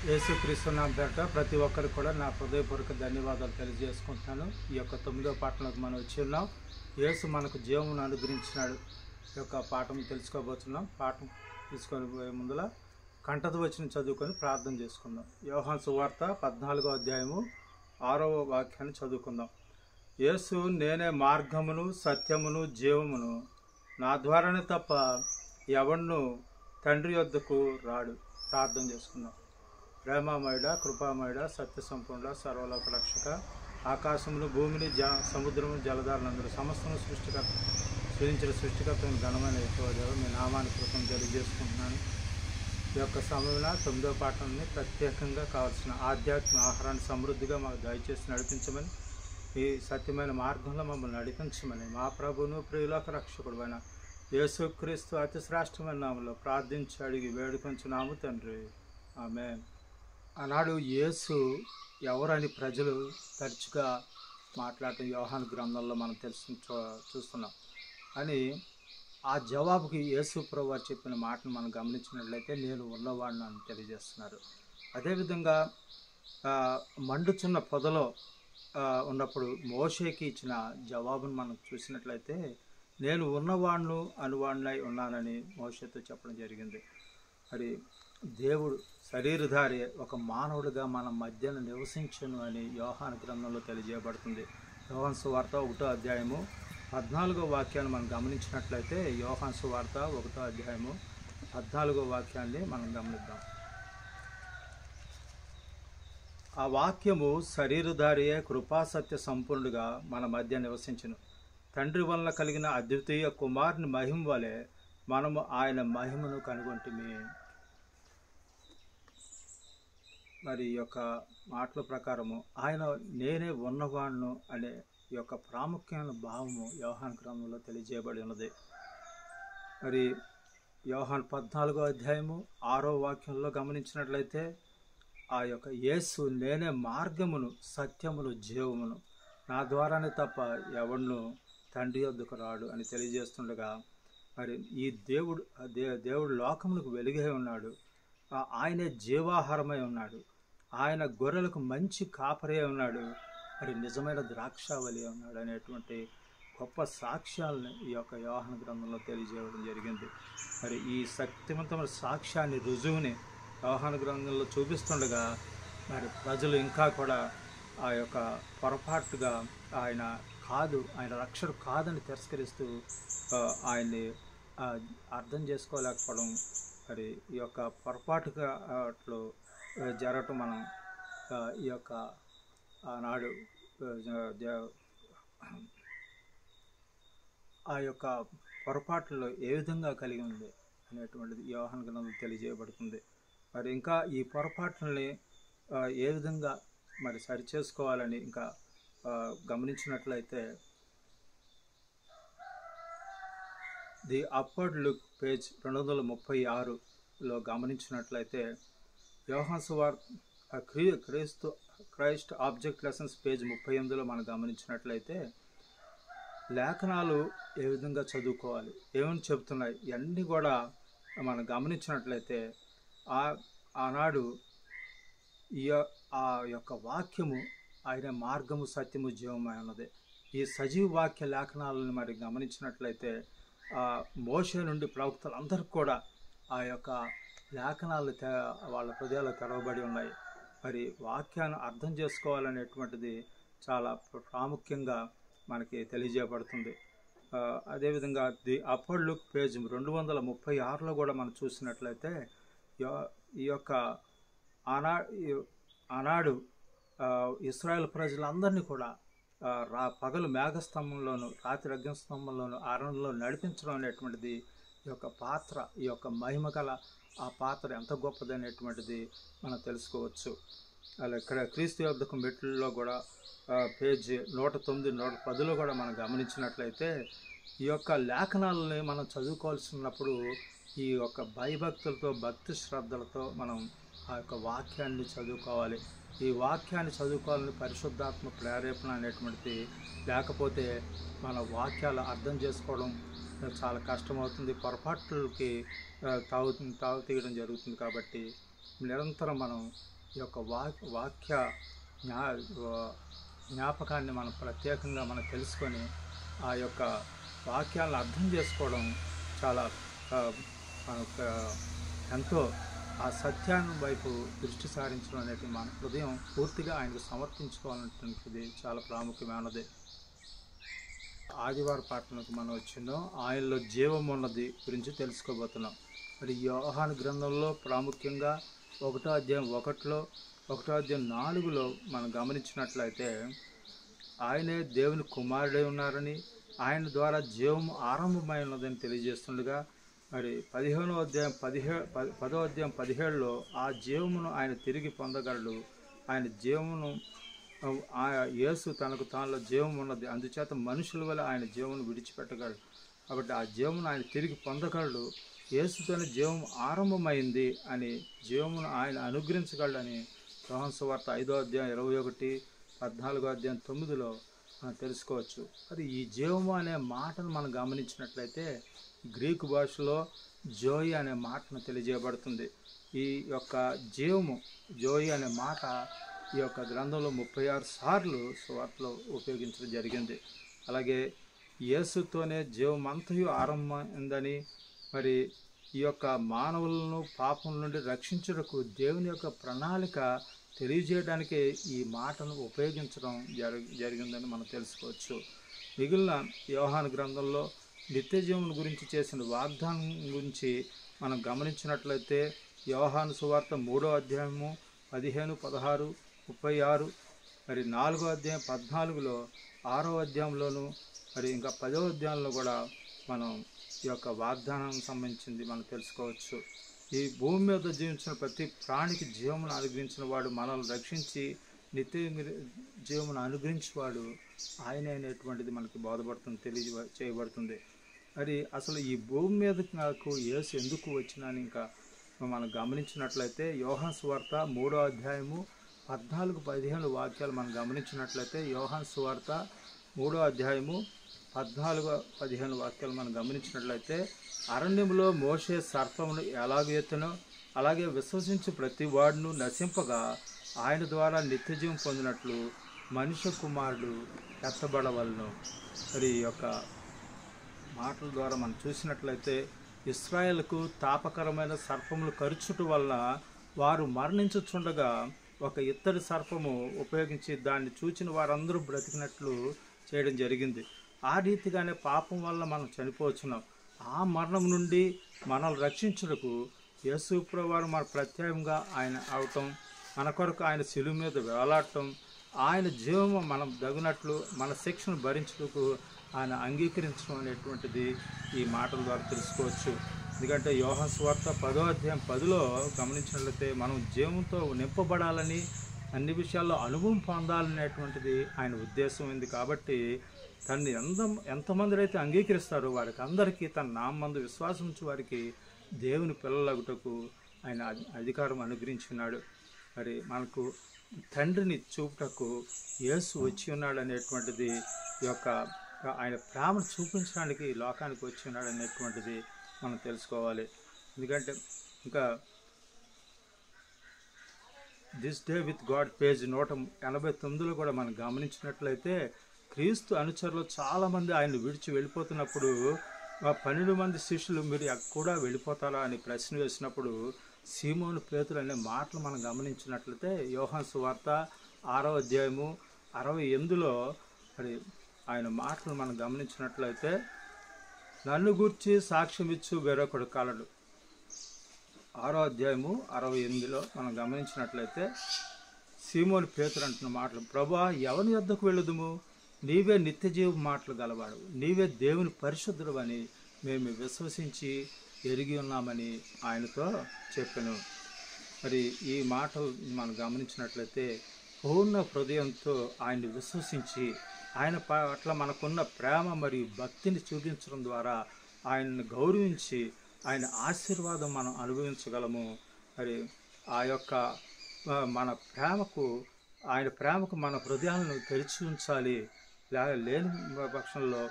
యేసుక్రీస్తు నామమున పేరట ప్రతి ఒక్కరికి కూడా నా హృదయపూర్వక ధన్యవాదాలు తెలియజేసుకుంటున్నాను. ఈ యొక్క 9వ పాఠంలోకి మనం వచ్చి ఉన్నాం. యేసు మనకు జీవమును అనుగ్రహించినాడు. ఈ యొక్క పాఠం తెలుసుకోబోతున్నాం. పాఠం తీసుకోబోయే ముందుల కంఠత వచనం చదువుకొని ప్రార్థన చేసుకుందాం. యోహాను సువార్త 14వ అధ్యాయము 6వ వాక్యాన్ని చదువుకుందాం. యేసు నేనే మార్గమును సత్యమును జీవమును, నా ద్వారానే తప్ప ఎవడును తండ్రి యొద్దకు రాడు. ప్రార్థన చేసుకుందాం. ప్రేమామయుడ, కృపామయుడ, సత్య సంపూర్ణ, సర్వలోక రక్షక, ఆకాశమును భూమిని సముద్రము జలధారలందరూ సమస్తము సృష్టించిన సృష్టికర్తను ఘనమైన ఎక్కువ దేవ మీ నామాన్ని కృతం తెలియజేసుకుంటున్నాను. ఈ యొక్క సమయంలో 9వ పాఠాన్ని ప్రత్యేకంగా కావాల్సిన ఆధ్యాత్మిక ఆహారాన్ని సమృద్ధిగా మాకు దయచేసి నడిపించమని, ఈ సత్యమైన మార్గంలో మమ్మల్ని నడిపించమని మా ప్రభువును ప్రియులోక రక్షకుడు అయిన యేసుక్రీస్తు అతి శ్రేష్టమైన నామంలో ప్రార్థించి అడిగి వేడుకొంచున్నాము తండ్రి, ఆమేన్. ఆనాడు యేసు ఎవరని ప్రజలు తరచుగా మాట్లాడటం యోహాను గ్రంథంలో మనం చూస్తున్నాం. అని ఆ జవాబుకి యేసు ప్రభువు వారు చెప్పిన మాటను మనం గమనించినట్లయితే నేను ఉన్నవాడిని అని తెలియజేస్తున్నారు. అదేవిధంగా మండుచున్న పొదలో ఉన్నప్పుడు మోషేకి ఇచ్చిన జవాబును మనం చూసినట్లయితే నేను ఉన్నవాడును అనువాడినై ఉన్నానని మోషేతో చెప్పడం జరిగింది. మరి దేవుడు శరీరధారి ఒక మానవుడిగా మన మధ్యన నివసించును అని యోహాను గ్రంథంలో తెలియజేయబడుతుంది. యోహాను సువార్త 1వ అధ్యాయము 14వ వాక్యాన్ని మనం గమనించినట్లయితే యోహాను సువార్త 1వ అధ్యాయము 14వ వాక్యాన్ని మనం గమనిద్దాం. ఆ వాక్యము శరీరధారియే కృపాసత్య సంపూర్ణుడుగా మన మధ్య నివసించును. తండ్రి వలన కలిగిన అద్వితీయ కుమారుని మహిమ వలె మనము ఆయన మహిమను కనుగొంటిమి. మరి ఈ యొక్క మాటల ప్రకారము ఆయన నేనే ఉన్నవాడును అనే ఈ యొక్క ప్రాముఖ్యమైన భావము యోహాను గ్రంథంలో తెలియజేయబడి ఉన్నది. మరి యోహాను 14వ అధ్యాయము 6వ వాక్యంలో గమనించినట్లయితే ఆ యొక్క యేసు నేనే మార్గమును సత్యమును జీవమును, నా ద్వారానే తప్ప ఎవడును తండ్రి యొద్దకు రాడు అని తెలియజేస్తుండగా, మరి ఈ దేవుడు లోకములకు వెలుగై ఉన్నాడు. ఆయనే జీవాహారమై ఉన్నాడు. ఆయన గొర్రెలకు మంచి కాపరే ఉన్నాడు. మరి నిజమైన ద్రాక్షావళి ఉన్నాడు అనేటువంటి గొప్ప సాక్ష్యాలను ఈ యొక్క యోహాను గ్రంథంలో తెలియజేయడం జరిగింది. మరి ఈ శక్తివంతమైన సాక్ష్యాన్ని రుజువుని యోహాను గ్రంథంలో చూపిస్తుండగా మరి ప్రజలు ఇంకా కూడా ఆ యొక్క పొరపాటుగా ఆయన రక్షకుడు కాదని తిరస్కరిస్తూ ఆయన్ని అర్థం చేసుకోలేకపోవడం, మరి ఈ యొక్క పొరపాటుగా అట్లు జరగటం మనం ఈ యొక్క ఆనాడు ఆ యొక్క పొరపాట్లలో ఏ విధంగా కలిగి ఉంది అనేటువంటిది యోహాను గ్రంథంలో తెలియజేయబడుతుంది. మరి ఇంకా ఈ పొరపాట్లని ఏ విధంగా మరి సరిచేసుకోవాలని ఇంకా గమనించినట్లయితే ది అప్వర్డ్ లుక్ పేజ్ 236లో గమనించినట్లయితే యోహాను సువార్త క్రైస్ట్ ఆబ్జెక్ట్ లెసన్స్ పేజ్ 38లో మనం గమనించినట్లయితే లేఖనాలు ఏ విధంగా చదువుకోవాలి, ఏమని చెబుతున్నాయి ఇవన్నీ కూడా మనం గమనించినట్లయితే ఆనాడు ఆ యొక్క వాక్యము ఆయన మార్గము సత్యము జీవమై ఉన్నది. ఈ సజీవ వాక్య లేఖనాలను మరి గమనించినట్లయితే మోషే నుండి ప్రవక్తలందరికీ కూడా ఆ యొక్క లేఖనాలు వాళ్ళ హృదయాలు తెరవబడి ఉన్నాయి. మరి వాక్యాన్ని అర్థం చేసుకోవాలనేటువంటిది చాలా ప్రాముఖ్యంగా మనకి తెలియజేయబడుతుంది. అదేవిధంగా ది అప్వర్డ్ లుక్ పేజ్ 236లో కూడా మనం చూసినట్లయితే ఈ యొక్క ఆనాడు ఇశ్రాయేల్ ప్రజలందరినీ కూడా పగలు మేఘస్తంభంలోను రాత్రి అగ్నిస్తంభంలోను అరణ్యంలో నడిపించడం అనేటువంటిది ఈ యొక్క పాత్ర, ఈ యొక్క మహిమ గల ఆ పాత్ర ఎంత గొప్పది అనేటువంటిది మనం తెలుసుకోవచ్చు. అలా ఇక్కడ క్రీస్తు యొద్దకు మెట్లలో కూడా పేజ్ 109, 110లో కూడా మనం గమనించినట్లయితే ఈ యొక్క లేఖనాలని మనం చదువుకోవాల్సినప్పుడు ఈ యొక్క భయభక్తులతో భక్తి శ్రద్ధలతో మనం ఆ యొక్క వాక్యాన్ని చదువుకోవాలి. ఈ వాక్యాన్ని చదువుకోవాలని పరిశుద్ధాత్మ ప్రేరేపణ అనేటువంటిది లేకపోతే మన వాక్యాలు అర్థం చేసుకోవడం చాలా కష్టమవుతుంది. పొరపాట్లకి తావు తీయడం జరుగుతుంది. కాబట్టి నిరంతరం మనం ఈ యొక్క వాక్య జ్ఞాపకాన్ని మనం ప్రత్యేకంగా మనం తెలుసుకొని ఆ యొక్క వాక్యాలను అర్థం చేసుకోవడం చాలా మనకు ఎంతో ఆ సత్యాన్ని వైపు దృష్టి సారించడం అనేది మన హృదయం పూర్తిగా ఆయనకు సమర్పించుకోవాలనేటువంటిది చాలా ప్రాముఖ్యమైనది. ఆదివారం పాఠంలోకి మనం వచ్చినాం. ఆయనలో జీవం ఉన్నది గురించి తెలుసుకోబోతున్నాం. మరి యోహాను గ్రంథంలో ప్రాముఖ్యంగా 1వ అధ్యాయం 1లో 1వ అధ్యాయం 4లో మనం గమనించినట్లయితే ఆయనే దేవుని కుమారుడై ఉన్నారని, ఆయన ద్వారా జీవం ఆరంభమై ఉన్నదని తెలియజేస్తుండగా, మరి 10వ అధ్యాయం 17లో ఆ జీవమును ఆయన తిరిగి పొందగలడు. ఆయన జీవమును యేసు తనకు తానులో జీవం ఉన్నది, అందుచేత మనుషుల వల్ల ఆయన జీవమును విడిచిపెట్టగలడు. కాబట్టి ఆ జీవమును ఆయన తిరిగి పొందగలడు. యేసుతోనే జీవం ఆరంభమైంది అని, జీవమును ఆయన అనుగ్రహించగలడని యోహాను సువార్త 5వ అధ్యాయం 21, 14వ అధ్యాయం 9లో మనం తెలుసుకోవచ్చు. అది ఈ జీవము అనే మాటను మనం గమనించినట్లయితే గ్రీకు భాషలో జోయి అనే మాటను తెలియజేయబడుతుంది. ఈ యొక్క జీవము జోయి అనే మాట ఈ యొక్క గ్రంథంలో 36 సార్లు సువార్తలో ఉపయోగించడం జరిగింది. అలాగే యేసుతోనే జీవమంతయు ఆరంభమైందని, మరి ఈ యొక్క మానవులను పాపం నుండి రక్షించుటకు దేవుని యొక్క ప్రణాళిక తెలియజేయడానికే ఈ మాటను ఉపయోగించడం జరిగిందని మనం తెలుసుకోవచ్చు. మిగిలిన యోహాను గ్రంథంలో నిత్య జీవనం గురించి చేసిన వాగ్దానం గురించి మనం గమనించినట్లయితే యోహాను సువార్త 3వ అధ్యాయము 15, 16, 36, మరి 4వ అధ్యాయం 14లో, 6వ అధ్యాయంలోను, మరి ఇంకా 10వ అధ్యాయంలో కూడా మనం ఈ యొక్క వాగ్దానం సంబంధించింది మనం తెలుసుకోవచ్చు. ఈ భూమి మీద జీవించిన ప్రతి ప్రాణికి జీవమును అనుగ్రహించిన వాడు, మనల్ని రక్షించి నిత్య జీవమును అనుగ్రహించేవాడు ఆయన అనేటువంటిది మనకి బోధపడుతుంది, చేయబడుతుంది. మరి అసలు ఈ భూమి మీదకి నాకు యేసు ఎందుకు వచ్చినాని ఇంకా మనం గమనించినట్లయితే యోహాను సువార్త 3వ అధ్యాయము 14, 15 వాక్యాలు మనం గమనించినట్లయితే యోహాను సువార్త 3వ అధ్యాయము 14, 15 వాక్యాలు మనం గమనించినట్లయితే, అరణ్యంలో మోషే సర్పమును ఎలాగెత్తునో అలాగే విశ్వసించి ప్రతి వాడును నశింపగా ఆయన ద్వారా నిత్యజీవం పొందినట్లు మనుష్య కుమారుడు ఎత్తబడవలను. మరి ఈ యొక్క మాటల ద్వారా మనం చూసినట్లయితే ఇశ్రాయేలుకు తాపకరమైన సర్పములు కరుచుట వల్ల వారు మరణించుచుండగా ఒక ఇత్తడి సర్పము ఉపయోగించి దాన్ని చూచిన వారందరూ బ్రతికినట్లు చేయడం జరిగింది. ఆ రీతిగానే పాపం వల్ల మనం చనిపోతున్నాం. ఆ మరణం నుండి మనల్ని రక్షించుటకు యేసు ప్రభువారు మన ప్రత్యేకంగా ఆయన అవటం, మన కొరకు ఆయన శిలువ మీద వేలాడటం, ఆయన జీవము మనం దగినట్లు మన శిక్షను భరించుటకు ఆయన అంగీకరించడం అనేటువంటిది ఈ మాటల ద్వారా తెలుసుకోవచ్చు. ఎందుకంటే యోహాను సువార్త 10వ అధ్యాయం 10లో గమనించినట్లయితే మనం జీవంతో నింపబడాలని, అన్ని విషయాల్లో అనుభవం పొందాలనేటువంటిది ఆయన ఉద్దేశం ఉంది. కాబట్టి తనని ఎంతమంది అయితే అంగీకరిస్తారో వారికి అందరికీ తన నామందు విశ్వాసం ఉంచి వారికి దేవుని పిల్లలగుటకు ఆయన అధికారం అనుగ్రహించున్నాడు. మరి మనకు తండ్రిని చూపుటకు యేసు వచ్చి ఉన్నాడు అనేటువంటిది, ఈ యొక్క ఆయన ప్రేమను చూపించడానికి లోకానికి వచ్చి ఉన్నాడు అనేటువంటిది మనం తెలుసుకోవాలి. ఎందుకంటే ఇంకా this day with God page 189లో కూడా మనం గమనించినట్లయితే క్రీస్తు అనుచరులు చాలామంది ఆయన విడిచి వెళ్ళిపోతున్నప్పుడు 12 మంది శిష్యులు మీరు కూడా వెళ్ళిపోతారా అని ప్రశ్న వేసినప్పుడు సీమోను పేతురు అనే మాటలు మనం గమనించినట్లయితే యోహాను సువార్త 6వ అధ్యాయము 68లో మరి ఆయన మాటలు మనం గమనించినట్లయితే, నన్ను గూర్చి సాక్ష్యం ఇచ్చు వేరొకడు కలడు. 6వ అధ్యాయము 68లో మనం గమనించినట్లయితే సీమోను పేతురు అంటున్న మాటలు, ప్రభువా ఎవరి యొద్దకు వెళ్ళదుము? నీవే నిత్యజీవ మాటలు గలవాడు, నీవే దేవుని పరిశుద్ధుడు అని మేము విశ్వసించి ఎరిగి ఉన్నామని ఆయనతో చెప్పాను. మరి ఈ మాటలు మనం గమనించినట్లయితే పూర్ణ హృదయంతో ఆయన్ని విశ్వసించి ఆయన పట్ల మనకున్న ప్రేమ మరియు భక్తిని చూపించడం ద్వారా ఆయన్ని గౌరవించి ఆయన ఆశీర్వాదం మనం అనుభవించగలము. మరి ఆ యొక్క మన ప్రేమకు, ఆయన ప్రేమకు మన హృదయాలను తెరిచి ఉంచాలి. లేని పక్షంలో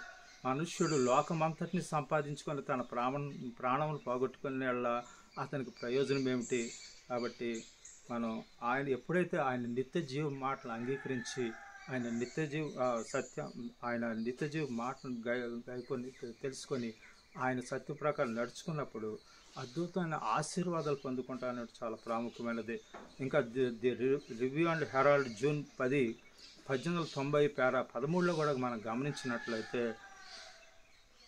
మనుష్యుడు లోకమంతటిని సంపాదించుకొని తన ప్రాణమును పోగొట్టుకునే అతనికి ప్రయోజనం ఏమిటి? కాబట్టి మనం ఎప్పుడైతే ఆయన నిత్య జీవ మాటలు అంగీకరించి ఆయన నిత్య జీవ సత్యం ఆయన నిత్య జీవ మాటను గైకొని తెలుసుకొని ఆయన సత్య ప్రకారం నడుచుకున్నప్పుడు అద్భుతమైన ఆశీర్వాదాలు పొందుకుంటానని చాలా ప్రాముఖ్యమైనది. ఇంకా the review and herald June 10, 1890 పేరా 13లో కూడా మనం గమనించినట్లయితే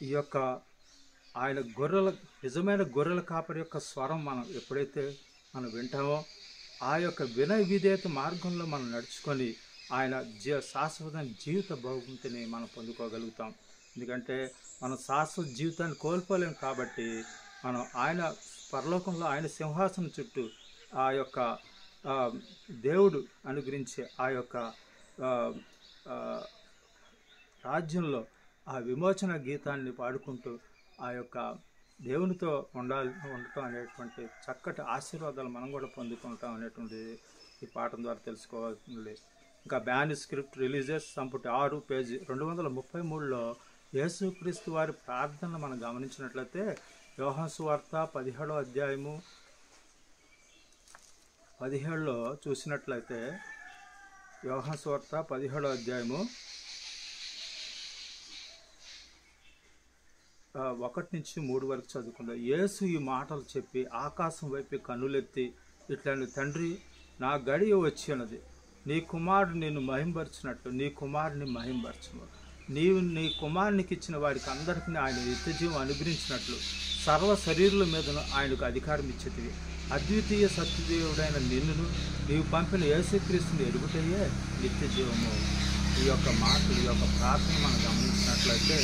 ఈ యొక్క ఆయన నిజమైన గొర్రెల కాపరి యొక్క స్వరం మనం ఎప్పుడైతే మనం వింటామో ఆ యొక్క వినయ విధేయత మార్గంలో మనం నడుచుకొని ఆయన శాశ్వతమైన జీవిత బహుమతిని మనం పొందుకోగలుగుతాం. ఎందుకంటే మనం శాశ్వత జీవితాన్ని కోల్పోలేం కాబట్టి మనం ఆయన పరలోకంలో ఆయన సింహాసనం చుట్టూ ఆ యొక్క దేవుడు అనుగ్రహించే ఆ యొక్క రాజ్యంలో ఆ విమోచన గీతాన్ని పాడుకుంటూ ఆ యొక్క దేవునితో ఉండటం అనేటువంటి చక్కటి ఆశీర్వాదాలు మనం కూడా పొందుకుంటాం అనేటువంటి ఈ పాఠం ద్వారా తెలుసుకోవాల్సింది. ఇంకా మ్యానుస్క్రిప్ట్ రిలీజెస్ సంపుటి 6 పేజీ 233లో యేసుక్రీస్తు వారి ప్రార్థన మనం గమనించినట్లయితే యోహాను సువార్త 17వ అధ్యాయము 17లో చూసినట్లయితే యోహాను సువార్త 17వ అధ్యాయము 1 నుంచి 3 వరకు చదువుకుందాం. యేసు ఈ మాటలు చెప్పి ఆకాశం వైపు కన్నులెత్తి ఇట్లని, తండ్రి, నా గడియ వచ్చి ఉన్నది. నీ కుమారుడు నిన్ను మహింపరిచినట్లు నీ కుమారుని మహింపరచును. నీవు నీ కుమారునికి ఇచ్చిన వారికి అందరికీ ఆయన నిత్యజీవం అనుగ్రహించినట్లు సర్వ శరీరుల మీదను ఆయనకు అధికారం ఇచ్చేది. అద్వితీయ సత్యదేవుడైన నిన్నును నీవు పంపిన యేసుక్రీస్తుని ఎరుగుటయే నిత్యజీవము. ఈ యొక్క మాటలు, ఈ యొక్క ప్రార్థన మనం గమనించినట్లయితే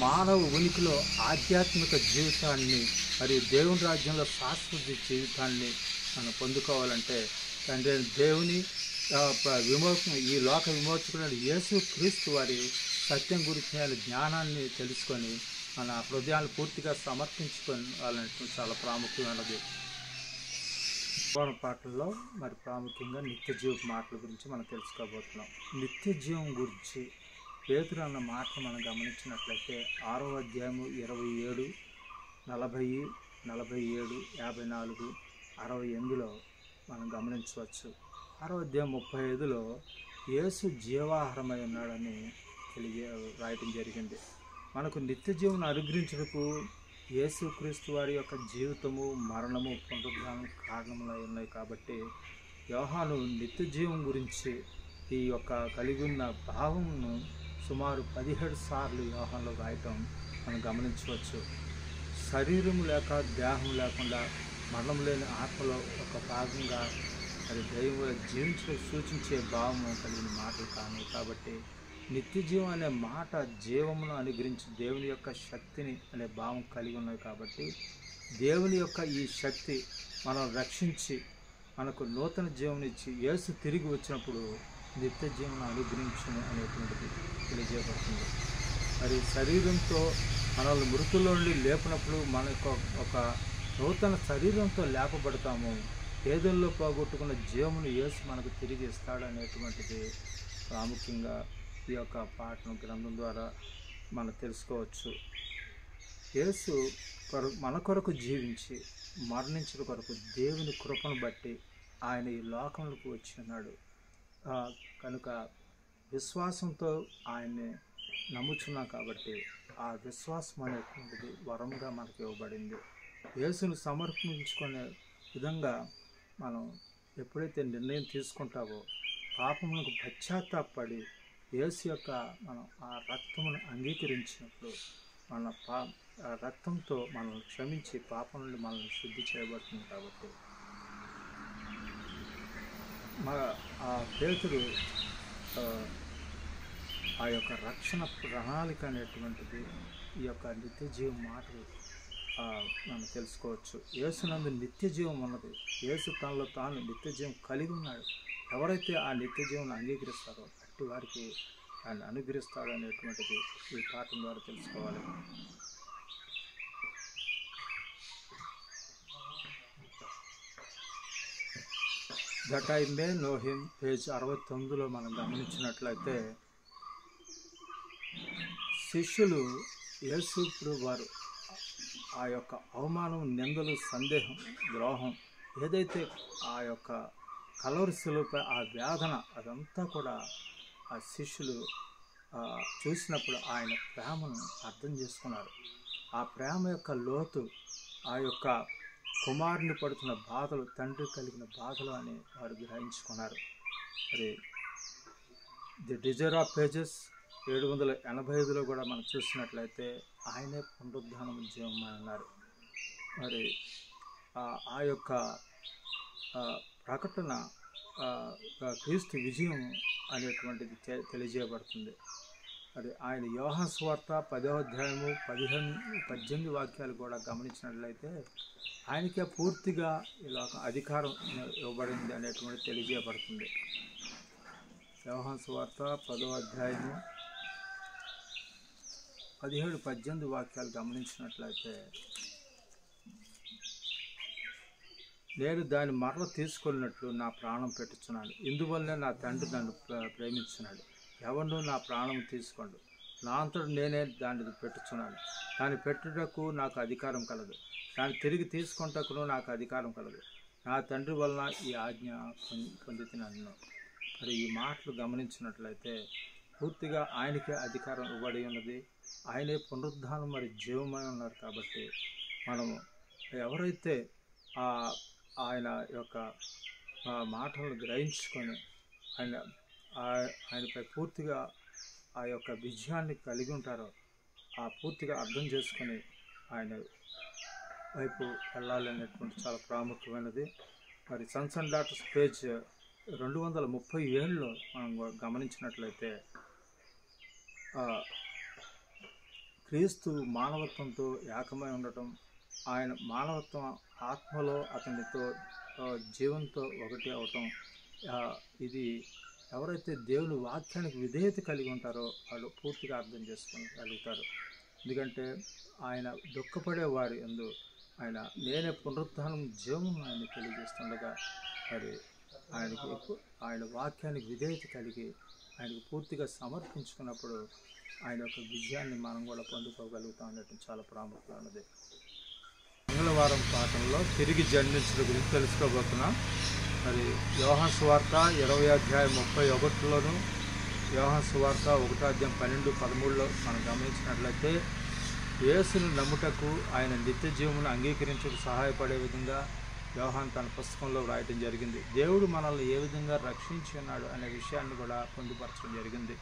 మానవ ఉనికిలో ఆధ్యాత్మిక జీవితాన్ని మరియు దేవుని రాజ్యంలో శాశ్వత జీవితాన్ని మనం పొందుకోవాలంటే తండ్రి దేవుని ఈ లోక విమోచకుడైన యేసుక్రీస్తు వారి సత్యం గురించిన జ్ఞానాన్ని తెలుసుకొని మన హృదయాలు పూర్తిగా సమర్పించుకోవాలంటే చాలా ప్రాముఖ్యమైనది. పాటల్లో మరి ప్రాముఖ్యంగా నిత్య జీవ మాటల గురించి మనం తెలుసుకోబోతున్నాం. నిత్య జీవం గురించి పేతురు అన్న మాటలు మనం గమనించినట్లయితే 6వ అధ్యాయము 27, 40, 47, 54, 68లో మనం గమనించవచ్చు. 6వ అధ్యాయం 35లో యేసు జీవాహారమై ఉన్నాడని రాయటం జరిగింది. మనకు నిత్య జీవనం అనుగ్రహించుటకు యేసుక్రీస్తు వారి యొక్క జీవితము, మరణము, పునరుద్ధానం కారణములై ఉన్నాయి. కాబట్టి యోహాను నిత్య జీవం గురించి ఈ యొక్క కలిగి ఉన్న భావమును సుమారు 17 సార్లు యోహానులో రాయటం మనం గమనించవచ్చు. శరీరం లేక దేహం లేకుండా మరణం లేని ఆత్మలో ఒక భాగంగా మరి దైవం జీవించడం సూచించే భావము కలిగిన మాటలు కాను. కాబట్టి నిత్య జీవం అనే మాట జీవమును అనుగ్రహించి దేవుని యొక్క శక్తిని అనే భావం కలిగి ఉన్నాయి. కాబట్టి దేవుని యొక్క ఈ శక్తి మనం రక్షించి మనకు నూతన జీవం ఇచ్చి యేసు తిరిగి వచ్చినప్పుడు నిత్య జీవనం అనుగ్రహించును అనేటువంటిది తెలియజేయబడుతుంది. మరి శరీరంతో మనల్ని మృతుల్లో నుండి లేపినప్పుడు మన ఒక నూతన శరీరంతో లేపబడతాము. పేదల్లో పోగొట్టుకున్న జీవమును యేసు మనకు తిరిగి ఇస్తాడు అనేటువంటిది ప్రాముఖ్యంగా ఈ యొక్క పాఠం గ్రంథం ద్వారా మనం తెలుసుకోవచ్చు. యేసు మన కొరకు జీవించి మరణించిన కొరకు దేవుని కృపను బట్టి ఆయన ఈ లోకంలోకి వచ్చి ఉన్నాడు. కనుక విశ్వాసంతో ఆయన్ని నమ్ముచున్నాం. కాబట్టి ఆ విశ్వాసం అనేటువంటిది వరంగా మనకు ఇవ్వబడింది. యేసును సమర్పించుకునే విధంగా మనం ఎప్పుడైతే నిర్ణయం తీసుకుంటావో పాపములకు పశ్చాత్తాపడి యేసు యొక్క మనం ఆ రక్తమును అంగీకరించినప్పుడు మన రక్తంతో మనల్ని క్షమించి పాపం నుండి మనల్ని శుద్ధి చేయబడుతుంది. కాబట్టి ఆ పేతురు ఆ యొక్క రక్షణ ప్రణాళిక అనేటువంటిది ఈ యొక్క నిత్య జీవం మాటలు మనం తెలుసుకోవచ్చు. యేసునందు నిత్య జీవం ఉన్నది. యేసు తనలో తాను నిత్య జీవం కలిగి ఉన్నాడు. ఎవరైతే ఆ నిత్య జీవం అంగీకరిస్తారో అట్టి వారికి ఆయన అనుగ్రహిస్తాడు అనేటువంటిది ఈ పాఠం ద్వారా తెలుసుకోవాలి. That I may know him page 69లో మనం గమనించినట్లయితే శిష్యులు యేసు వారు ఆ యొక్క అవమానం, నిందలు, సందేహం, ద్రోహం ఏదైతే ఆ యొక్క కల్వరి శిలువపై ఆ వేదన అదంతా కూడా ఆ శిష్యులు చూసినప్పుడు ఆయన ప్రేమను అర్థం చేసుకున్నారు. ఆ ప్రేమ యొక్క లోతు, ఆ యొక్క కుమారుని పడుతున్న బాధలు, తండ్రి కలిగిన బాధలు అని వారు గ్రహించుకున్నారు. మరి ది డిజైర్ ఆఫ్ పేజెస్ 785లో కూడా మనం చూసినట్లయితే ఆయనే పునరుద్ధానం జీవం అని అన్నారు. మరి ఆ యొక్క ప్రకటన క్రీస్తు విజయం అనేటువంటిది తెలియజేయబడుతుంది. మరి ఆయన యోహాను సువార్త 10వ అధ్యాయము 18 వాక్యాలు కూడా గమనించినట్లయితే ఆయనకే పూర్తిగా ఇలా అధికారం ఇవ్వబడింది అనేటువంటి తెలియజేయబడుతుంది. యోహాను సువార్త 10వ అధ్యాయము 17-18 వాక్యాలు గమనించినట్లయితే, నేను దాని మరల తీసుకున్నట్లు నా ప్రాణం పెట్టుచున్నాను. ఇందువల్లనే నా తండ్రి నన్ను ప్రేమించున్నాడు. ఎవరు నా ప్రాణం తీసుకోండు, నా అంతటా నేనే దాన్ని పెట్టుచున్నాను. దాన్ని పెట్టుటకు నాకు అధికారం కలదు, దాన్ని తిరిగి తీసుకుంటకును నాకు అధికారం కలదు. నా తండ్రి వలన ఈ ఆజ్ఞ పొందుతున్నాను. మరి ఈ మాటలు గమనించినట్లయితే పూర్తిగా ఆయనకే అధికారం ఇవ్వబడి ఉన్నది. ఆయనే పునరుద్ధానం మరి జీవమై ఉన్నారు. కాబట్టి మనము ఎవరైతే ఆయన యొక్క మాటలను గ్రహించుకొని ఆయనపై పూర్తిగా ఆ యొక్క విజయాన్ని కలిగి ఉంటారో ఆ పూర్తిగా అర్థం చేసుకొని ఆయన వైపు వెళ్ళాలనేటువంటి చాలా ప్రాముఖ్యమైనది. మరి సన్స్ అండ్ డాటర్స్ పేజ్ 237లో మనం గమనించినట్లయితే క్రీస్తు మానవత్వంతో ఏకమై ఉండటం, ఆయన మానవత్వం ఆత్మలో అతనితో జీవంతో ఒకటి అవటం, ఇది ఎవరైతే దేవుని వాక్యానికి విధేయత కలిగి ఉంటారో వాళ్ళు పూర్తిగా అర్థం చేసుకోగలుగుతారు. ఎందుకంటే ఆయన దుఃఖపడే వారి యందు ఆయన నేనే పునరుద్ధానం జీవము ఆయన తెలియజేస్తుండగా మరి ఆయన వాక్యానికి విధేయత కలిగి ఆయనకు పూర్తిగా సమర్పించుకున్నప్పుడు ఆయన యొక్క విజయాన్ని మనం కూడా పొందుకోగలుగుతాం అనేది చాలా ప్రాముఖ్యమైనది. మంగళవారం పాఠంలో తిరిగి జన్మించడం గురించి తెలుసుకోబోతున్నాం. మరి యోహాను సువార్త 20వ అధ్యాయం 31లోను, యోహాను సువార్త 1వ అధ్యాయం 12-13లో మనం గమనించినట్లయితే యేసును నమ్ముటకు ఆయన నిత్య జీవమును అంగీకరించుటకు సహాయపడే విధంగా యోహాను తన పుస్తకంలో వ్రాయటం జరిగింది. దేవుడు మనల్ని ఏ విధంగా రక్షించి ఉన్నాడు అనే విషయాన్ని కూడా పొందుపరచడం జరిగింది.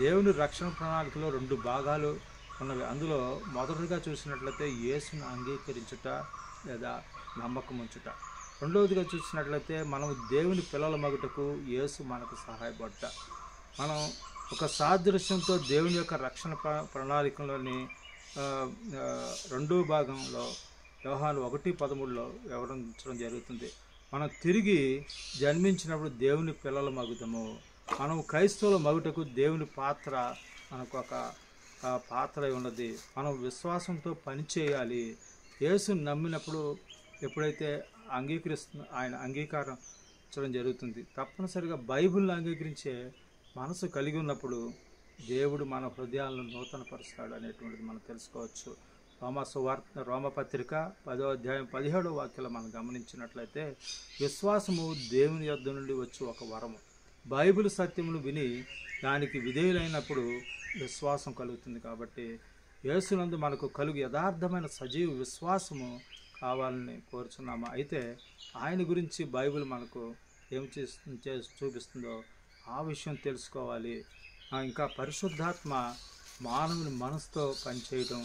దేవుని రక్షణ ప్రణాళికలో 2 భాగాలు ఉన్నవి. అందులో మొదటిగా చూసినట్లయితే యేసును అంగీకరించుట లేదా నమ్మకం ఉంచుట. రెండవదిగా చూసినట్లయితే మనం దేవుని పిల్లల మగుటకు యేసు మనకు సహాయపడ్డ. మనం ఒక సాదృశ్యంతో దేవుని యొక్క రక్షణ ప్రణాళికలోని 2వ భాగంలో యోహాను 1:13లో వివరించడం జరుగుతుంది. మనం తిరిగి జన్మించినప్పుడు దేవుని పిల్లల మగుదము. మనం క్రైస్తవుల మగుటకు దేవుని పాత్ర మనకు ఒక పాత్ర ఉన్నది. మనం విశ్వాసంతో పనిచేయాలి. యేసుని నమ్మినప్పుడు ఎప్పుడైతే ఆయన అంగీకరించడం జరుగుతుంది. తప్పనిసరిగా బైబిల్ని అంగీకరించే మనసు కలిగి ఉన్నప్పుడు దేవుడు మన హృదయాలను నూతనపరుస్తాడు అనేటువంటిది మనం తెలుసుకోవచ్చు. రోమపత్రిక 10వ అధ్యాయం 17వ వాక్యంలో మనం గమనించినట్లయితే విశ్వాసము దేవుని యొద్ద నుండి వచ్చి ఒక వరము. బైబిల్ సత్యమును విని దానికి విధేయులైనప్పుడు విశ్వాసం కలుగుతుంది. కాబట్టి యేసునందు మనకు కలుగు యథార్థమైన సజీవ విశ్వాసము కావాలని కోరుచున్నాము. అయితే ఆయన గురించి బైబిల్ మనకు ఏం చూపిస్తుందో ఆ విషయం తెలుసుకోవాలి. ఇంకా పరిశుద్ధాత్మ మానవుని మనసుతో పనిచేయడం,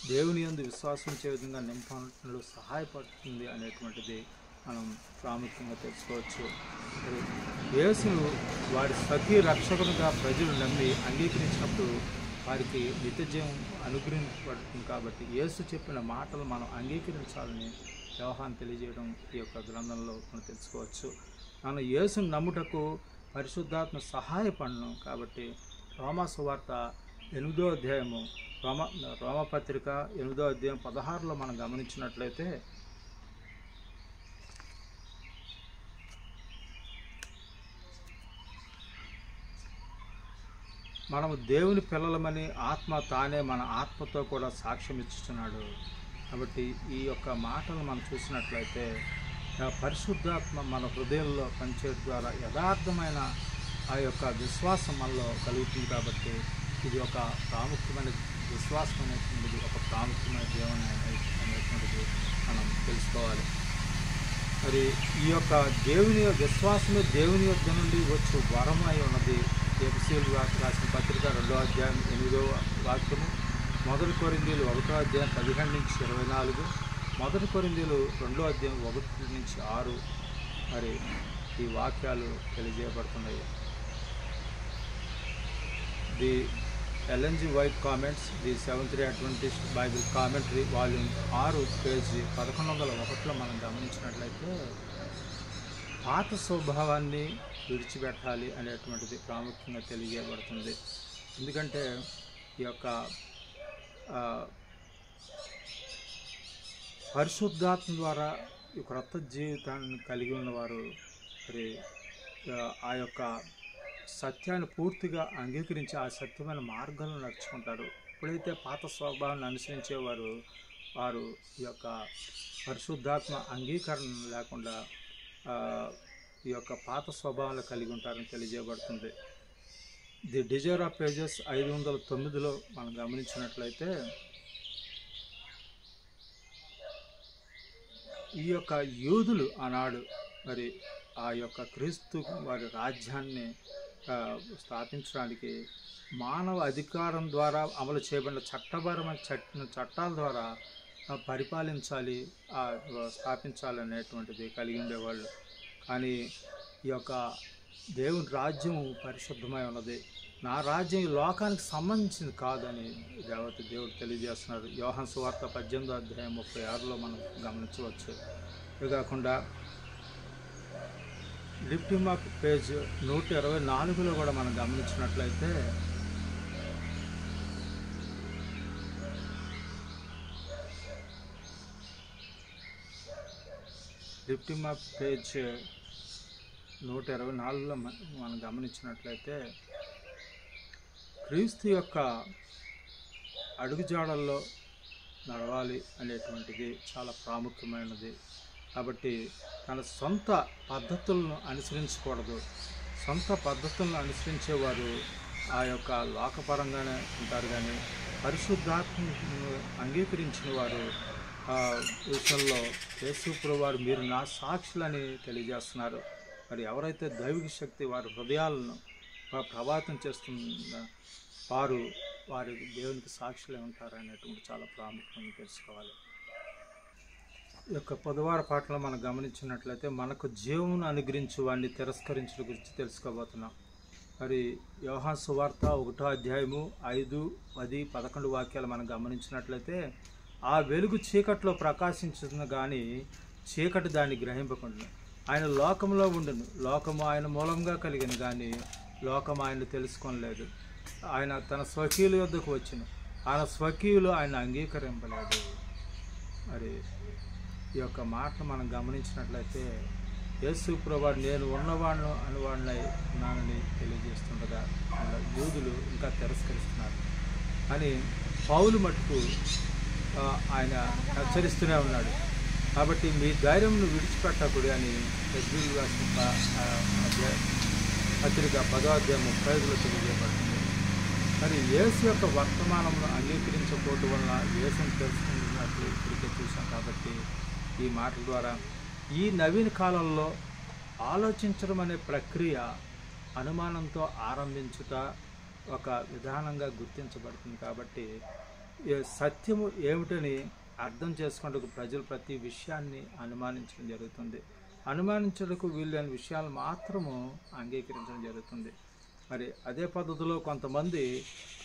దేవుని యందు విశ్వాసించే విధంగా నింపడంలో సహాయపడుతుంది అనేటువంటిది మనం ప్రాముఖ్యంగా తెలుసుకోవచ్చు. యేసును వారి స్వకీయ రక్షకునిగా ప్రజలు నమ్మి అంగీకరించినప్పుడు వారికి నిత్యజీవం అనుగ్రహించబడుతుంది. కాబట్టి యేసు చెప్పిన మాటలు మనం అంగీకరించాలని యోహాను తెలియజేయడం ఈ యొక్క గ్రంథంలో మనం తెలుసుకోవచ్చు. మనం యేసును నమ్ముటకు పరిశుద్ధాత్మ సహాయపడను. కాబట్టి రోమా సువార్త 8వ అధ్యాయము రోమపత్రిక 8వ అధ్యాయం 16లో మనం గమనించినట్లయితే మనము దేవుని పిల్లలమని ఆత్మ తానే మన ఆత్మతో కూడా సాక్ష్యం ఇచ్చుచున్నాడు. కాబట్టి ఈ యొక్క మాటలు మనం చూసినట్లయితే పరిశుద్ధాత్మ మన హృదయంలో పనిచేయడం ద్వారా యథార్థమైన ఆ యొక్క విశ్వాసం మనలో కలుగుతుంది. కాబట్టి ఇది ఒక ప్రాముఖ్యమైన విశ్వాసం అనేటువంటిది, ఒక ప్రాముఖ్యమైన జీవనం అనేటువంటిది మనం తెలుసుకోవాలి. మరి ఈ యొక్క దేవుని విశ్వాసమే దేవుని యొద్ద నుండి వచ్చి వరం అయి ఉన్నది. ఎఫెసీయులకు రాసిన పత్రిక 2వ అధ్యాయం 8వ వాక్యము, 1 కొరింథీయులు 1వ అధ్యాయం 15 నుంచి 24, 1 కొరింథీయులు 2వ అధ్యాయం 1 నుంచి 6 మరి ఈ వాక్యాలు తెలియజేయబడుతున్నాయి. The Ellen G White comments, the Seventh Day Adventist Bible Commentary, volume 6, పేజీ 1101లో మనం గమనించినట్లయితే పాత స్వభావాన్ని విడిచిపెట్టాలి అనేటువంటిది ప్రాముఖ్యంగా తెలియజేయబడుతుంది. ఎందుకంటే ఈ యొక్క పరిశుద్ధాత్మ ద్వారా ఈ క్రొత్త జీవితాన్ని కలిగి ఉన్నవారు మరి ఆ యొక్క సత్యాన్ని పూర్తిగా అంగీకరించి ఆ సత్యమైన మార్గాలను నడుచుకుంటారు. ఎప్పుడైతే పాత స్వభావాన్ని అనుసరించేవారు వారు ఈ యొక్క పరిశుద్ధాత్మ అంగీకరణ లేకుండా ఈ యొక్క పాత స్వభావాలు కలిగి ఉంటారని తెలియజేయబడుతుంది. ది డిజైర్ ఆఫ్ పేజెస్ 509లో మనం గమనించినట్లయితే ఈ యొక్క యూదులు ఆనాడు మరి ఆ యొక్క క్రీస్తు వారి రాజ్యాన్ని స్థాపించడానికి మానవ అధికారం ద్వారా అమలు చేయబడిన చట్టపరమైన చట్టాల ద్వారా పరిపాలించాలి, స్థాపించాలి అనేటువంటిది కలిగి ఉండేవాళ్ళు. కానీ ఈ యొక్క దేవుని రాజ్యం పరిశుద్ధమై ఉన్నది, నా రాజ్యం ఈ లోకానికి సంబంధించింది కాదని దేవుడు తెలియజేస్తున్నారు. యోహాను సువార్త 18వ అధ్యాయం 36లో మనం గమనించవచ్చు. ఇవి కాకుండా లిఫ్టింగ్ అప్ పేజ్ 124లో కూడా మనం గమనించినట్లయితే లిఫ్టింగ్ అప్ పేజ్ 124లో మనం గమనించినట్లయితే క్రీస్తు యొక్క అడుగుజాడల్లో నడవాలి అనేటువంటిది చాలా ప్రాముఖ్యమైనది. కాబట్టి తన సొంత పద్ధతులను అనుసరించకూడదు. సొంత పద్ధతులను అనుసరించేవారు ఆ యొక్క లోకపరంగానే ఉంటారు. కానీ పరిశుద్ధాత్మను అంగీకరించిన వారు విషయంలో యేసుప్రభువు వారు మీరు నా సాక్షులని తెలియజేస్తున్నారు. మరి ఎవరైతే దైవిక శక్తి వారి హృదయాలను ప్రభావితం చేస్తున్న వారి దేవునికి సాక్షులే ఉంటారు అనేటువంటి చాలా ప్రాముఖ్యంగా తెలుసుకోవాలి. ఈ యొక్క పొదవార పాటలో మనం గమనించినట్లయితే మనకు జీవమును అనుగ్రహించు వాడిని తిరస్కరించడం గురించి తెలుసుకోబోతున్నాం. మరి యోహాను సువార్త 1వ అధ్యాయము 5, 10, 11 వాక్యాలు మనం గమనించినట్లయితే ఆ వెలుగు చీకట్లో ప్రకాశించును కానీ చీకటి దాన్ని గ్రహింపకుండా ఆయన లోకంలో ఉండును, లోకము ఆయన మూలంగా కలిగిన కానీ లోకం ఆయన తెలుసుకోలేదు. ఆయన తన స్వకీయుల యొద్దకు వచ్చును, ఆయన స్వకీయులు ఆయన అంగీకరింపలేదు. మరి ఈ యొక్క మాటలు మనం గమనించినట్లయితే యేసు ప్రభువు నేను ఉన్నవాడును అనువాడినై ఉన్నానని తెలియజేస్తుండగా యూదులు ఇంకా తిరస్కరిస్తున్నారు అని పౌలు మట్టుకు ఆయన హెచ్చరిస్తూనే ఉన్నాడు. కాబట్టి మీ ధైర్యంను విడిచిపెట్టకూడదు అని హెబ్రీయులకు రాసిన పత్రిక 10వ అధ్యాయం 35లో తెలియజేయబడుతుంది. మరి యేసు యొక్క వర్తమానంలో అంగీకరించకపోవడం వలన యేసును తెలుసుకున్నట్లు ఇప్పటికే చూసాం. కాబట్టి ఈ మాటల ద్వారా ఈ నవీన కాలంలో ఆలోచించడం అనే ప్రక్రియ అనుమానంతో ఆరంభించుట ఒక విధానంగా గుర్తించబడుతుంది. కాబట్టి సత్యము ఏమిటని అర్థం చేసుకుంటూ ప్రజలు ప్రతి విషయాన్ని అనుమానించడం జరుగుతుంది. అనుమానించడానికి వీలైన విషయాలు మాత్రము అంగీకరించడం జరుగుతుంది. మరి అదే పద్ధతిలో కొంతమంది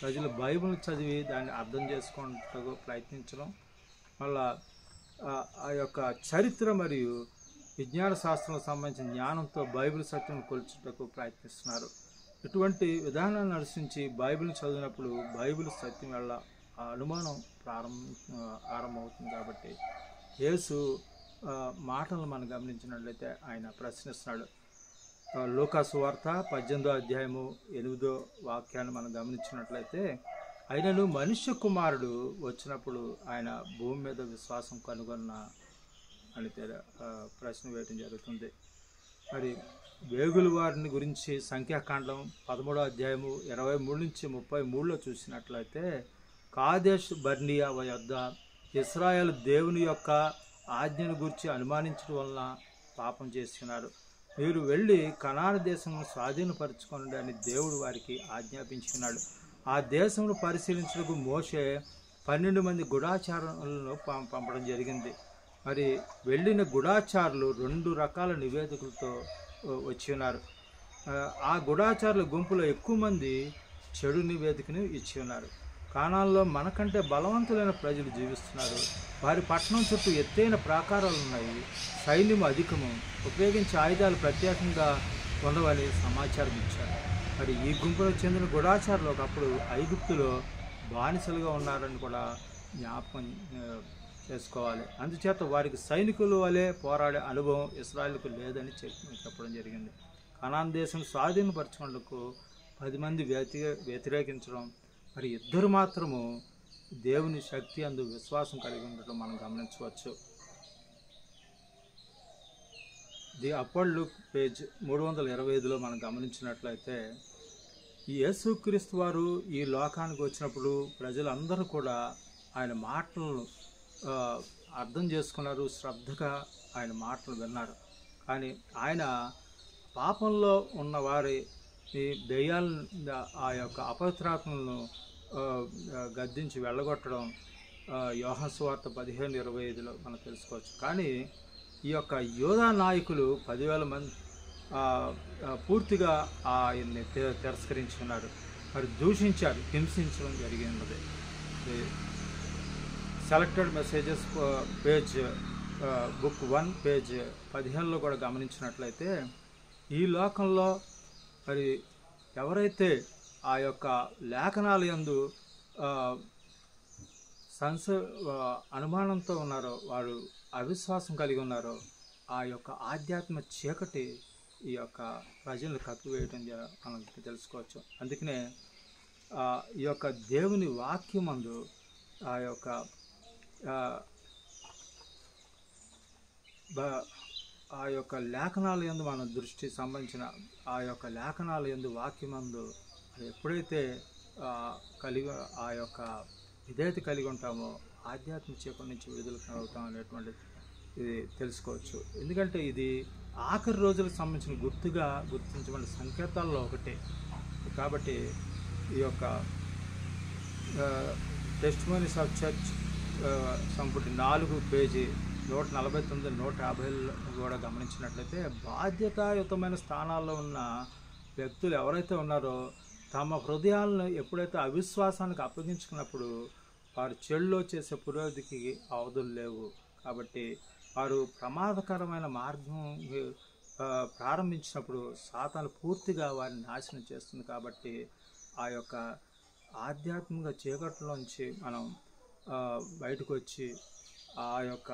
ప్రజలు బైబిల్ చదివి దాన్ని అర్థం చేసుకుంటూ ప్రయత్నించడం, మళ్ళా ఆ యొక్క చరిత్ర మరియు విజ్ఞాన శాస్త్రం సంబంధించిన జ్ఞానంతో బైబిల్ సత్యం కొలుచుటకు ప్రయత్నిస్తున్నారు. ఇటువంటి విధానాన్ని అనుసరించి బైబిల్ చదివినప్పుడు బైబిల్ సత్యం వల్ల ఆ అనుమానం ఆరంభమవుతుంది. కాబట్టి యేసు మాటలను మనం గమనించినట్లయితే ఆయన ప్రశ్నిస్తున్నాడు. లూకా సువార్త 18వ అధ్యాయము 8వ వాక్యాన్ని మనం గమనించినట్లయితే అయినను మనుష్య కుమారుడు వచ్చినప్పుడు ఆయన భూమి మీద విశ్వాసం కనుగొన్న అని ప్రశ్న వేయడం జరుగుతుంది. మరి వేగుల వారిని గురించి సంఖ్యాకాండం 13వ అధ్యాయము 23 నుంచి 33లో చూసినట్లయితే, కాదేష్ బర్నియా వద్ద ఇశ్రాయేలు దేవుని యొక్క ఆజ్ఞను గురించి అనుమానించడం వలన పాపం చేస్తున్నారు. మీరు వెళ్ళి కనాను దేశమును స్వాధీనపరచుకోండి అని దేవుడు వారికి ఆజ్ఞాపించుకున్నాడు. ఆ దేశమును పరిశీలించడానికి మోషే 12 మంది గూఢచారులను పంపడం జరిగింది. మరి వెళ్ళిన గూఢచారులు 2 రకాల నివేదికలతో వచ్చి ఉన్నారు. ఆ గూఢచారుల గుంపులో ఎక్కువ మంది చెడు నివేదికను ఇచ్చి ఉన్నారు. కానాన్లో మనకంటే బలవంతులైన ప్రజలు జీవిస్తున్నారు. వారి పట్టణం చుట్టూ ఎత్తైన ప్రాకారాలు ఉన్నాయి, సైన్యం అధికము, ఉపయోగించే ఆయుధాలు ప్రత్యేకంగా ఉండవని సమాచారం ఇచ్చారు. మరి ఈ గుంపులో చెందిన గూఢచారులు ఒకప్పుడు ఐగుప్తులో బానిసలుగా ఉన్నారని కూడా జ్ఞాపకం చేసుకోవాలి. అందుచేత వారికి సైనికుల వలె పోరాడే అనుభవం ఇశ్రాయేలుకు లేదని చెప్పడం జరిగింది. కనాన్ దేశం స్వాధీనపరచుకునేందుకు 10 మంది వ్యతిరేకించడం, మరి 2 మాత్రము దేవుని శక్తి అందు విశ్వాసం కలిగి ఉండటం మనం గమనించవచ్చు. ది అపోల్డ్ లుక్ పేజ్ 325లో మనం గమనించినట్లయితే, ఈ యేసుక్రీస్తు వారు ఈ లోకానికి వచ్చినప్పుడు ప్రజలందరూ కూడా ఆయన మాటలను అర్థం చేసుకున్నారు, శ్రద్ధగా ఆయన మాటలు విన్నారు. కానీ ఆయన పాపంలో ఉన్న వారి దెయ్యాలను, ఆ యొక్క అపవిత్రాత్మలను గద్దించి వెళ్ళగొట్టడం యోహాను సువార్త 15:25లో మనం తెలుసుకోవచ్చు. కానీ ఈ యొక్క యోధా నాయకులు 10,000 మంది పూర్తిగా ఆయన్ని తిరస్కరించుకున్నారు, మరి దూషించారు, హింసించడం జరిగినది. Selected Messages page book 1 page 15లో కూడా గమనించినట్లయితే, ఈ లోకంలో మరి ఎవరైతే ఆ యొక్క లేఖనాల యందు అనుమానంతో ఉన్నారో, వారు అవిశ్వాసం కలిగి ఉన్నారో, ఆ యొక్క ఆధ్యాత్మ చీకటి ఈ యొక్క ప్రజలను కప్పివేయటం మనం తెలుసుకోవచ్చు. అందుకనే ఈ యొక్క దేవుని వాక్యమందు ఆ యొక్క లేఖనాల యందు మన దృష్టి సంబంధించిన ఆ యొక్క లేఖనాల యందు వాక్యమందు ఎప్పుడైతే ఆ యొక్క విధేయత కలిగి ఉంటామో ఆధ్యాత్మిక చీకటి నుంచి విడుదల అవుతాం అనేటువంటి ఇది తెలుసుకోవచ్చు. ఎందుకంటే ఇది ఆఖరి రోజులకు సంబంధించిన గుర్తించబడిన సంకేతాల్లో ఒకటి. కాబట్టి ఈ యొక్క టెస్టిమోనీస్ ఆఫ్ చర్చ్ సంపుటి 4 పేజీ 149, 150 కూడా గమనించినట్లయితే, బాధ్యతాయుతమైన స్థానాల్లో ఉన్న వ్యక్తులు ఎవరైతే ఉన్నారో తమ హృదయాలను ఎప్పుడైతే అవిశ్వాసానికి అప్పగించుకున్నప్పుడు వారు చెడులో చేసే పురోగతికి అవధులు లేవు. కాబట్టి వారు ప్రమాదకరమైన మార్గం ప్రారంభించినప్పుడు సాతాను పూర్తిగా వారిని నాశనం చేస్తుంది. కాబట్టి ఆ యొక్క ఆధ్యాత్మిక చీకట్లోంచి మనం బయటకు వచ్చి ఆ యొక్క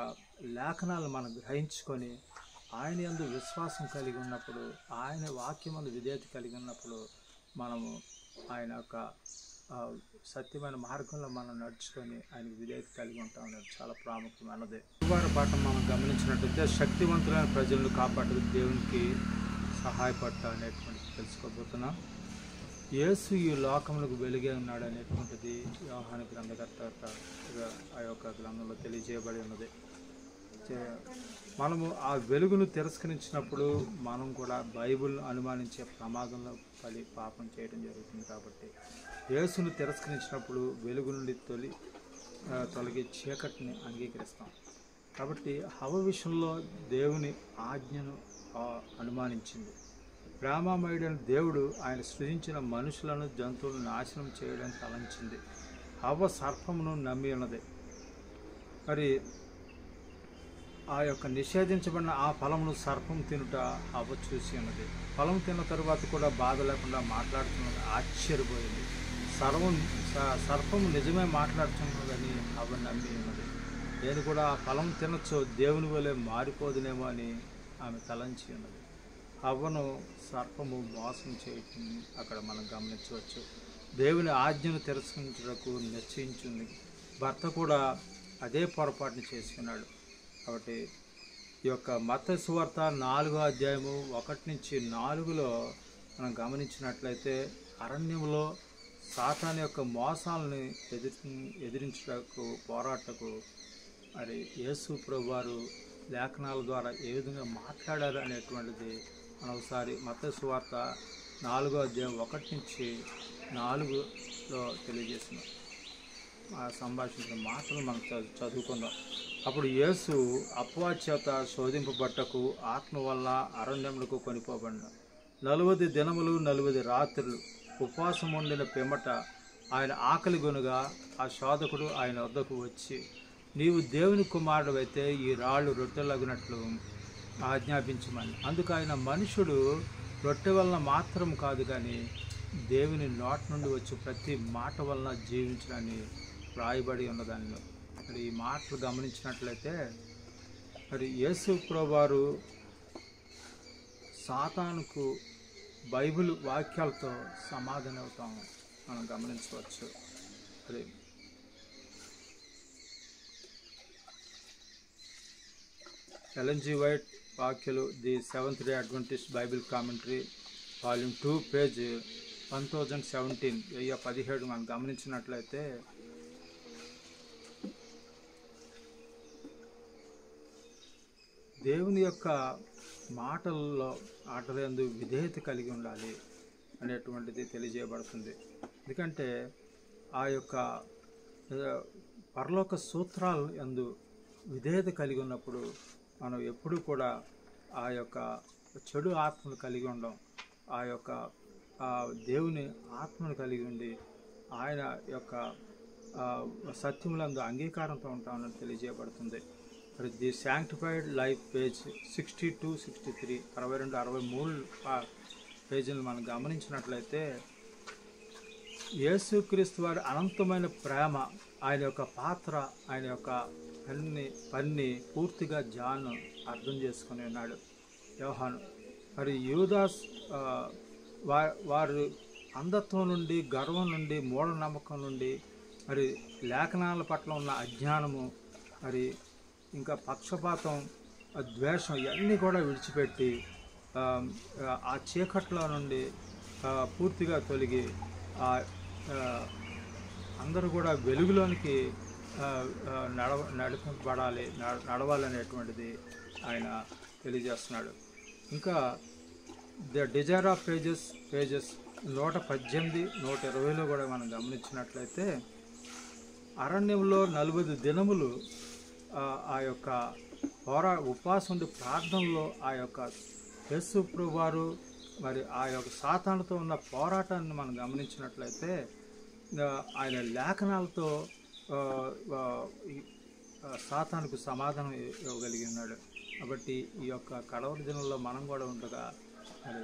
లేఖనాలను మనం గ్రహించుకొని ఆయన యందు విశ్వాసం కలిగి ఉన్నప్పుడు, ఆయన వాక్యం యందు విధేయత కలిగి ఉన్నప్పుడు మనము ఆయన యొక్క సత్యమైన మార్గంలో మనం నడుచుకొని ఆయనకు విధేయత కలిగి ఉంటాం అనేది చాలా ప్రాముఖ్యమైనది. గురువార పాఠం మనం గమనించినట్లయితే, శక్తివంతులైన ప్రజలను కాపాడదు దేవునికి సహాయపడతా అనేటువంటిది తెలుసుకోబోతున్నాం. యేసు ఈ లోకములకు వెలుగే ఉన్నాడు అనేటువంటిది యోహాను గ్రంథకర్త ఆ యొక్క గ్రంథంలో తెలియజేయబడి ఉన్నది. మనము ఆ వెలుగును తిరస్కరించినప్పుడు మనం కూడా బైబిల్ను అనుమానించే ప్రమాదంలో పడి పాపం చేయడం జరుగుతుంది. కాబట్టి యేసును తిరస్కరించినప్పుడు వెలుగు నుండి తొలగి చీకటిని అంగీకరిస్తాం. కాబట్టి హవ్వ విషయంలో దేవుని ఆజ్ఞను అనుమానించింది. ప్రేమమయుడైన దేవుడు ఆయన సృజించిన మనుషులను, జంతువులను నాశనం చేయడానికి తలంచింది. హవ్వ సర్పమును నమ్మి ఉన్నది. మరి ఆ యొక్క నిషేధించబడిన ఆ ఫలమును సర్పం తినుట హవ్వ చూసి ఉన్నది. ఫలం తిన్న తరువాత కూడా బాధ లేకుండా మాట్లాడుతున్నది ఆశ్చర్యపోయింది. సర్పము నిజమే మాట్లాడుతున్నదని హవ్వ నమ్మి ఉన్నది. నేను కూడా ఆ ఫలం తినొచ్చు, దేవుని వలె మారిపోదునేమో అని ఆమె తలంచి ఉన్నది. హవ్వను సర్పము మోసం చేయటం అక్కడ మనం గమనించవచ్చు. దేవుని ఆజ్ఞను తిరస్కరించుటకు నిశ్చయించింది. భర్త కూడా అదే పొరపాటుని చేసుకున్నాడు. కాబట్టి ఈ యొక్క మత్తయి సువార్త 4వ అధ్యాయము 1-4లో మనం గమనించినట్లయితే అరణ్యంలో సాతాను యొక్క మోసాలని ఎదిరించుటకు పోరాటకు మరి యేసు ప్రభువారు లేఖనాల ద్వారా ఏ విధంగా మాట్లాడారు అనేటువంటిది మనం ఒకసారి మత్తయి సువార్త 4వ అధ్యాయం 1-4లో తెలియజేసిన ఆ సంభాషించిన మాటలు మనం చదువుకుందాం. అప్పుడు యేసు అపవాది చేత శోధింపబట్టకు ఆత్మ వల్ల అరణ్యములకు కొనిపోబడిన 40 దినములు 40 రాత్రులు ఉపవాసం ఉండిన పిమ్మట ఆయన ఆకలి గొనుగా ఆ శోధకుడు ఆయన వద్దకు వచ్చి, నీవు దేవుని కుమారుడైతే ఈ రాళ్ళు రొట్టెలగినట్లు ఆజ్ఞాపించమని. అందుకు ఆయన, మనుషుడు రొట్టె వలన మాత్రం కాదు కానీ దేవుని నోటి నుండి వచ్చి ప్రతి మాట వలన జీవించడానికి రాయబడి ఉన్నదానిలో. మరి ఈ మాటలు గమనించినట్లయితే మరి యేసు ప్రభువారు సాతానుకు బైబిల్ వాక్యాలతో సమాధానం అవుతాం మనం గమనించవచ్చు. మరి ఎల్ఎన్జి వైట్ వాక్యలు the Seventh Day Adventist Bible Commentary volume 2 page 1017 మనం గమనించినట్లయితే దేవుని యొక్క మాటలందు విధేయత కలిగి ఉండాలి అనేటువంటిది తెలియజేయబడుతుంది. ఎందుకంటే ఆ యొక్క పరలోక సూత్రాలు యందు విధేయత కలిగి ఉన్నప్పుడు మనం ఎప్పుడూ కూడా ఆ యొక్క చెడు ఆత్మను కలిగి ఉండం, ఆ యొక్క దేవుని ఆత్మను కలిగి ఉండి ఆయన యొక్క సత్యములందు అంగీకారంతో ఉంటామని తెలియజేయబడుతుంది. మరి ది శాంక్టిఫైడ్ లైఫ్ పేజ్ 62-63 62-63 పేజీలు మనం గమనించినట్లయితే యేసుక్రీస్తు వారి అనంతమైన ప్రేమ, ఆయన యొక్క పాత్ర, ఆయన యొక్క పని పూర్తిగా జాన్ అర్థం చేసుకుని ఉన్నాడు, యోహాను. మరి యూదాస్ వారు అంధత్వం నుండి, గర్వం నుండి, మూఢనమ్మకం నుండి, మరి లేఖనాల పట్ల ఉన్న అజ్ఞానము, మరి ఇంకా పక్షపాతం, ద్వేషం ఇవన్నీ కూడా విడిచిపెట్టి ఆ చీకట్లో నుండి పూర్తిగా తొలగి అందరూ కూడా వెలుగులోనికి నడవాలనేటువంటిది ఆయన తెలియజేస్తున్నాడు. ఇంకా ద డిజైర్ ఆఫ్ పేజెస్ 118, 120లో కూడా మనం గమనించినట్లయితే అరణ్యంలో 40 దినములు ఆ యొక్క ఉపవాసం ఉండి ప్రార్థనలో ఆ యొక్క యేసు ప్రభువారు మరి ఆ యొక్క సాతానుతో ఉన్న పోరాటాన్ని మనం గమనించినట్లయితే ఆయన లేఖనాలతో సాతానుకు సమాధానం ఇవ్వగలిగి ఉన్నాడు. కాబట్టి ఈ యొక్క కడవరి దినంలో మనం కూడా ఉండగా మరి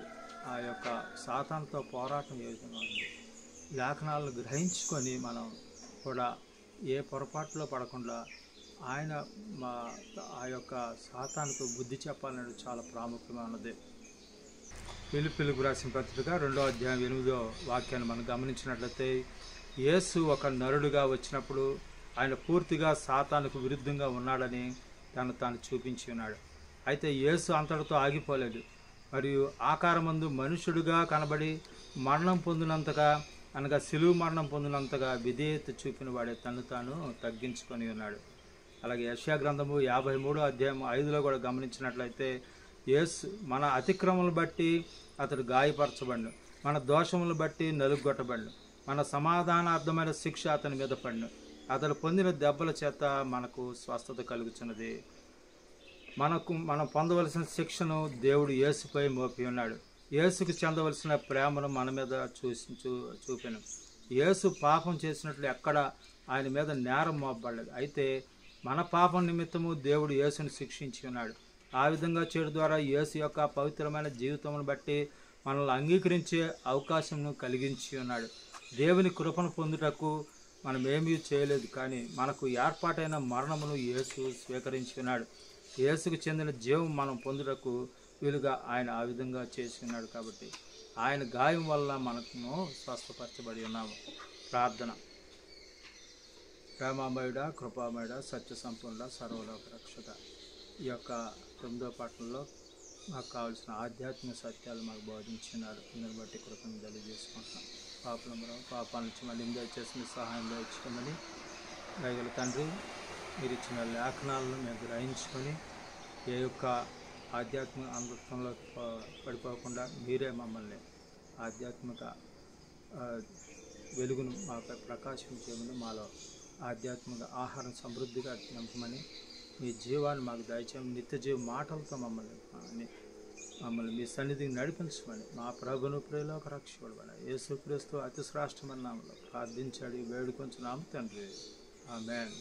ఆ యొక్క సాతానుతో పోరాటం ఏ విధంగా ఉంది, లేఖనాలను గ్రహించుకొని మనం కూడా ఏ పొరపాటులో పడకుండా ఆయన ఆ యొక్క సాతానుకు బుద్ధి చెప్పాలనేది చాలా ప్రాముఖ్యమైనది. ఫిలిప్పీయులకు రాసిన పత్రిక 2వ అధ్యాయం 8వ వాక్యాన్ని మనం గమనించినట్లయితే యేసు ఒక నరుడుగా వచ్చినప్పుడు ఆయన పూర్తిగా సాతానుకు విరుద్ధంగా ఉన్నాడని తాను చూపించి ఉన్నాడు. అయితే యేసు అంతటితో ఆగిపోలేదు. మరియు ఆకారమందు మనుషుడుగా కనబడి మరణం పొందినంతగా, అనగా శిలువ మరణం పొందినంతగా విధేయత చూపిన వాడే తను తాను తగ్గించుకొని ఉన్నాడు. అలాగే యెషయా గ్రంథము 53వ అధ్యాయం 5లో కూడా గమనించినట్లయితే యేసు మన అతిక్రమలను బట్టి అతడు గాయపరచబడిను, మన దోషములను బట్టి నలుగొట్టబడిను, మన సమాధానార్థమైన శిక్ష అతని మీద పడిను, అతడు పొందిన దెబ్బల చేత మనకు స్వస్థత కలుగుతున్నది. మనం పొందవలసిన శిక్షను దేవుడు యేసుపై మోపి ఉన్నాడు. యేసుకు చెందవలసిన ప్రేమను మన మీద చూపాను. యేసు పాపం చేసినట్లు ఎక్కడ ఆయన మీద నేరం మోపబడలేదు. అయితే మన పాపం నిమిత్తము దేవుడు యేసును శిక్షించి ఉన్నాడు. ఆ విధంగా చేయడం ద్వారా యేసు యొక్క పవిత్రమైన జీవితమును బట్టి మనల్ని అంగీకరించే అవకాశంను కలిగించి ఉన్నాడు. దేవుని కృపను పొందుటకు మనం ఏమీ చేయలేదు, కానీ మనకు ఏర్పాటైన మరణమును యేసు స్వీకరించి ఉన్నాడు. యేసుకు చెందిన జీవం మనం పొందుటకు వీలుగా ఆయన ఆ విధంగా చేసి ఉన్నాడు కాబట్టి ఆయన గాయం వల్ల మనకు స్వస్థపరచబడి ఉన్నాము. ప్రార్థన. ప్రేమామయుడ, కృపామయుడ, సత్య సంపూర్ణ, సర్వలోక రక్షక, ఈ యొక్క 9వ పాఠంలో మాకు కావాల్సిన ఆధ్యాత్మిక సత్యాలు మాకు బోధించినారు. దీన్ని బట్టి కృతజ్ఞతలు తెలియజేసుకుంటున్నాం. పాపాల నుంచి మళ్ళీ దయచేసి మీ సహాయం దయచుకోమని దయగల తండ్రి, మీరు ఇచ్చిన లేఖనాలను మేము గ్రహించుకొని ఏ యొక్క ఆధ్యాత్మిక అమృతంలో పడిపోకుండా మీరే మమ్మల్ని ఆధ్యాత్మిక వెలుగును మాపై ప్రకాశించేమని, మాలో ఆధ్యాత్మిక ఆహారం సమృద్ధిగా నింపమని, మీ జీవాన్ని మాకు దయచేయమని, నిత్య జీవ మాటలతో మమ్మల్ని మీ సన్నిధికి నడిపించమని మా ప్రభును ప్రియలోక రక్షకుడైన యేసుక్రీస్తు అతి శ్రేష్టమైన నామములో ప్రార్థించాడు వేడుకొంచున్నాము తండ్రి. ఆమేన్.